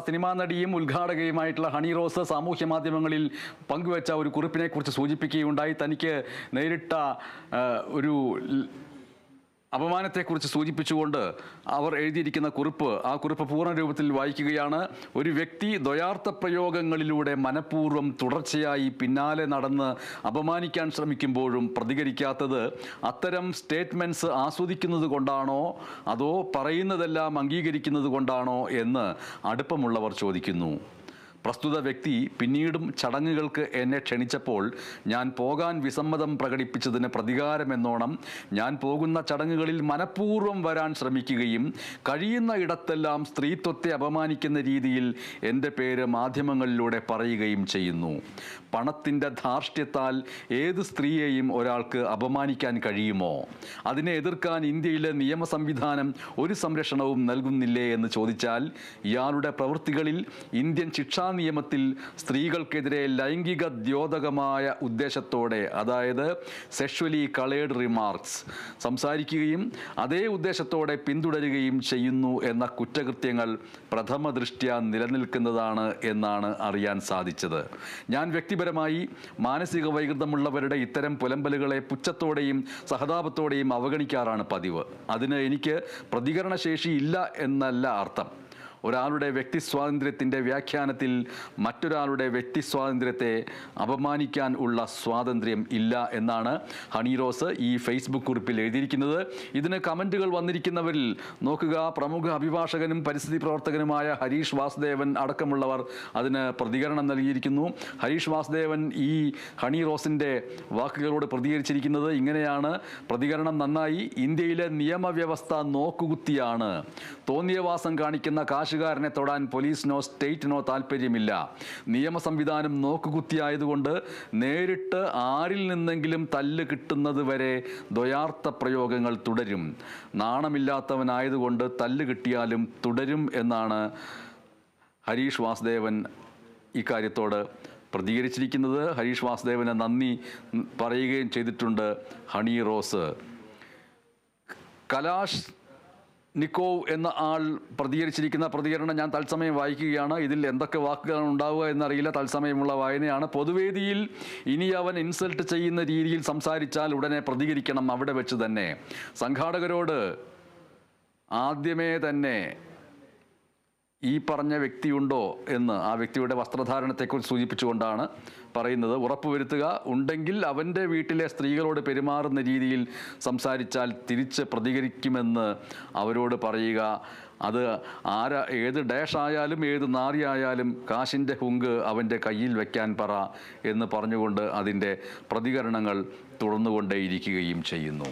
Cinema നടിയും ഉദ്ഘാടകയുമായിട്ടുള്ള ഹണി റോസ് സാമൂഹ്യ മാധ്യമങ്ങളിൽ പങ്കുവച്ച ഒരു കുറിപ്പിനെ കുറിച്ച് സൂചിപ്പിക്കുകയുണ്ടായി. തനിക്ക് നേരിട്ട ഒരു അപമാനത്തെക്കുറിച്ച് സൂചിപ്പിച്ചുകൊണ്ട് അവർ എഴുതിയിരിക്കുന്ന കുറിപ്പ്, ആ കുറിപ്പ് പൂർണ്ണ രൂപത്തിൽ വായിക്കുകയാണ്. ഒരു വ്യക്തി ദ്വയാർത്ഥ പ്രയോഗങ്ങളിലൂടെ മനഃപൂർവ്വം തുടർച്ചയായി പിന്നാലെ നടന്ന് അപമാനിക്കാൻ ശ്രമിക്കുമ്പോഴും പ്രതികരിക്കാത്തത് അത്തരം സ്റ്റേറ്റ്മെൻറ്റ്സ് ആസ്വദിക്കുന്നത് കൊണ്ടാണോ അതോ പറയുന്നതെല്ലാം അംഗീകരിക്കുന്നത് കൊണ്ടാണോ എന്ന് അടുപ്പമുള്ളവർ ചോദിക്കുന്നു. പ്രസ്തുത വ്യക്തി പിന്നീടും ചടങ്ങുകൾക്ക് എന്നെ ക്ഷണിച്ചപ്പോൾ ഞാൻ പോകാൻ വിസമ്മതം പ്രകടിപ്പിച്ചതിന് പ്രതികാരമെന്നോണം ഞാൻ പോകുന്ന ചടങ്ങുകളിൽ മനഃപൂർവ്വം വരാൻ ശ്രമിക്കുകയും കഴിയുന്ന ഇടത്തെല്ലാം സ്ത്രീത്വത്തെ അപമാനിക്കുന്ന രീതിയിൽ എൻ്റെ പേര് മാധ്യമങ്ങളിലൂടെ പറയുകയും ചെയ്യുന്നു. പണത്തിൻ്റെ ധാർഷ്ട്യത്താൽ ഏത് സ്ത്രീയെയും ഒരാൾക്ക് അപമാനിക്കാൻ കഴിയുമോ? അതിനെ എതിർക്കാൻ ഇന്ത്യയിലെ നിയമ സംവിധാനം ഒരു സംരക്ഷണവും നൽകുന്നില്ലേ എന്ന് ചോദിച്ചാൽ ഇയാളുടെ പ്രവൃത്തികളിൽ ഇന്ത്യൻ ശിക്ഷാ നിയമത്തിൽ സ്ത്രീകൾക്കെതിരെ ലൈംഗിക ദ്യോതകമായ ഉദ്ദേശത്തോടെ, അതായത് സെക്ഷുവലി കളേർഡ് റിമാർക്സ് സംസാരിക്കുകയും അതേ ഉദ്ദേശത്തോടെ പിന്തുടരുകയും ചെയ്യുന്നു എന്ന കുറ്റകൃത്യങ്ങൾ പ്രഥമ ദൃഷ്ട്യാ നിലനിൽക്കുന്നതാണ് എന്നാണ് അറിയാൻ സാധിച്ചത്. ഞാൻ വ്യക്തിപരമായി മാനസിക വൈകൃതമുള്ളവരുടെ ഇത്തരം പുലമ്പലുകളെ പുച്ഛത്തോടെയും സഹതാപത്തോടെയും അവഗണിക്കാറാണ് പതിവ്. അതിന് എനിക്ക് പ്രതികരണശേഷി ഇല്ല എന്നല്ല അർത്ഥം. ഒരാളുടെ വ്യക്തി സ്വാതന്ത്ര്യത്തിൻ്റെ വ്യാഖ്യാനത്തിൽ മറ്റൊരാളുടെ വ്യക്തി സ്വാതന്ത്ര്യത്തെ അപമാനിക്കാൻ ഉള്ള സ്വാതന്ത്ര്യം ഇല്ല എന്നാണ് ഹണി റോസ് ഈ ഫേസ്ബുക്ക് കുറിപ്പിൽ എഴുതിയിരിക്കുന്നത്. ഇതിന് കമൻറ്റുകൾ വന്നിരിക്കുന്നവരിൽ നോക്കുക. പ്രമുഖ അഭിഭാഷകനും പരിസ്ഥിതി പ്രവർത്തകനുമായ ഹരീഷ് വാസുദേവൻ അടക്കമുള്ളവർ അതിന് പ്രതികരണം നൽകിയിരിക്കുന്നു. ഹരീഷ് വാസുദേവൻ ഈ ഹണി റോസിൻ്റെ വാക്കുകളോട് പ്രതികരിച്ചിരിക്കുന്നത് ഇങ്ങനെയാണ്. പ്രതികരണം നന്നായി. ഇന്ത്യയിലെ നിയമവ്യവസ്ഥ നോക്കുകുത്തിയാണ്. തോന്നിയവാസം കാണിക്കുന്ന കാശുകാരനെ തൊടാൻ പോലീസിനോ സ്റ്റേറ്റിനോ താല്പര്യമില്ല. നിയമ സംവിധാനം നോക്കുകുത്തിയായതുകൊണ്ട് നേരിട്ട് ആരിൽ നിന്നെങ്കിലും തല്ല് കിട്ടുന്നത് വരെ ദ്വയാർത്ഥ പ്രയോഗങ്ങൾ തുടരും. നാണമില്ലാത്തവനായതുകൊണ്ട് തല്ല് കിട്ടിയാലും തുടരും എന്നാണ് ഹരീഷ് വാസുദേവൻ ഇക്കാര്യത്തോട് പ്രതികരിച്ചിരിക്കുന്നത്. ഹരീഷ് വാസുദേവന് നന്ദി പറയുകയും ചെയ്തിട്ടുണ്ട് ഹണി റോസ്. കലാഷ് നിക്കോവ് എന്ന ആൾ പ്രതികരിച്ചിരിക്കുന്ന പ്രതികരണം ഞാൻ തത്സമയം വായിക്കുകയാണ്. ഇതിൽ എന്തൊക്കെ വാക്കുകളാണ് ഉണ്ടാവുക എന്നറിയില്ല. തത്സമയമുള്ള വായനയാണ്. പൊതുവേദിയിൽ ഇനി അവൻ ഇൻസൾട്ട് ചെയ്യുന്ന രീതിയിൽ സംസാരിച്ചാൽ ഉടനെ പ്രതികരിക്കണം, അവിടെ വെച്ച് തന്നെ. സംഘാടകരോട് ആദ്യമേ തന്നെ ഈ പറഞ്ഞ വ്യക്തിയുണ്ടോ എന്ന് ആ വ്യക്തിയുടെ വസ്ത്രധാരണത്തെക്കുറിച്ച് സൂചിപ്പിച്ചുകൊണ്ടാണ് പറയുന്നത്. ഉറപ്പുവരുത്തുക. ഉണ്ടെങ്കിൽ അവൻ്റെ വീട്ടിലെ സ്ത്രീകളോട് പെരുമാറുന്ന രീതിയിൽ സംസാരിച്ചാൽ തിരിച്ച് പ്രതികരിക്കുമെന്ന് അവരോട് പറയുക. അത് ഏത് ഡാഷ് ആയാലും ഏത് നാറിയായാലും കാശിൻ്റെ ഹുങ്ക് അവൻ്റെ കയ്യിൽ വെക്കാൻ പറ എന്ന് പറഞ്ഞുകൊണ്ട് അതിൻ്റെ പ്രതികരണങ്ങൾ തുടർന്നുകൊണ്ടേയിരിക്കുകയും ചെയ്യുന്നു.